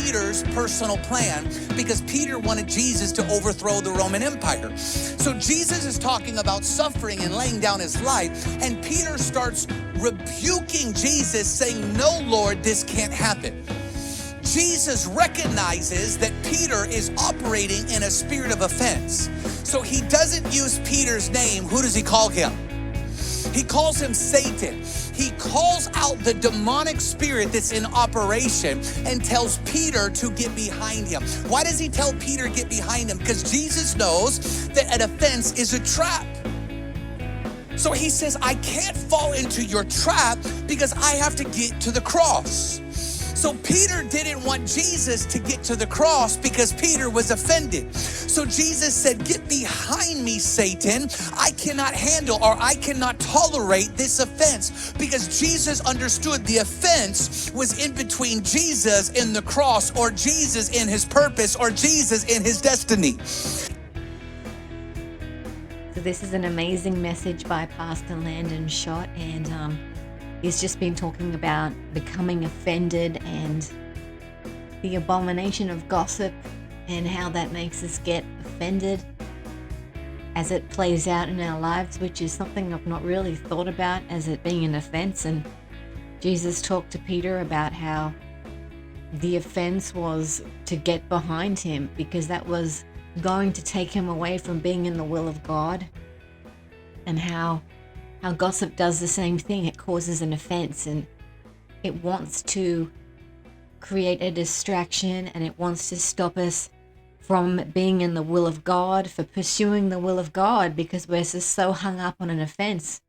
Peter's personal plan because Peter wanted Jesus to overthrow the Roman Empire. So Jesus is talking about suffering and laying down his life, and Peter starts rebuking Jesus, saying, "No, Lord, this can't happen." Jesus recognizes that Peter is operating in a spirit of offense. So he doesn't use Peter's name. Who does he call him? He calls him Satan. He calls out the demonic spirit that's in operation and tells Peter to get behind him. Why does he tell Peter to get behind him? Because Jesus knows that an offense is a trap. So he says, I can't fall into your trap because I have to get to the cross. So Peter didn't want Jesus to get to the cross because Peter was offended. So Jesus said, "Get behind me, Satan. I cannot handle or I cannot tolerate this offense," because Jesus understood the offense was in between Jesus and the cross, or Jesus in his purpose, or Jesus in his destiny. So this is an amazing message by Pastor Landon, Schott, and he's just been talking about becoming offended and the abomination of gossip and how that makes us get offended as it plays out in our lives, which is something I've not really thought about as it being an offense. And Jesus talked to Peter about how the offense was to get behind him because that was going to take him away from being in the will of God, and how gossip does the same thing. It causes an offense and it wants to create a distraction, and it wants to stop us from being in the will of God, for pursuing the will of God, because we're just so hung up on an offense.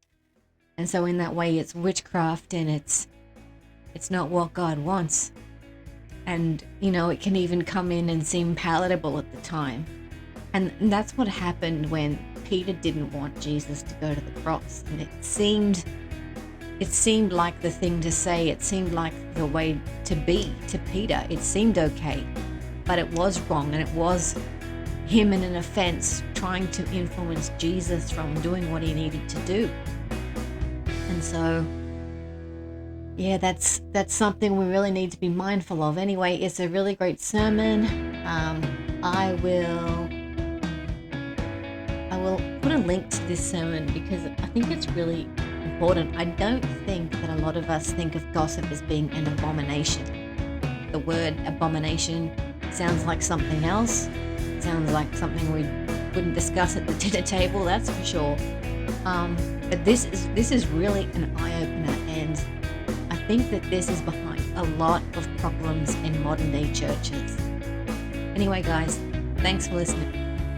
And so in that way, it's witchcraft, and it's not what God wants. And, it can even come in and seem palatable at the time. And that's what happened when Peter didn't want Jesus to go to the cross. And it seemed like the thing to say. It seemed like the way to be to Peter. It seemed okay, but it was wrong. And it was him in an offense trying to influence Jesus from doing what he needed to do. And so, yeah, that's something we really need to be mindful of. Anyway, it's a really great sermon. I will put a link to this sermon because I think it's really important. I don't think that a lot of us think of gossip as being an abomination. The word abomination sounds like something else. It sounds like something we wouldn't discuss at the dinner table, that's for sure. But this is really an eye-opener, and I think that this is behind a lot of problems in modern day churches. Anyway, guys, thanks for listening.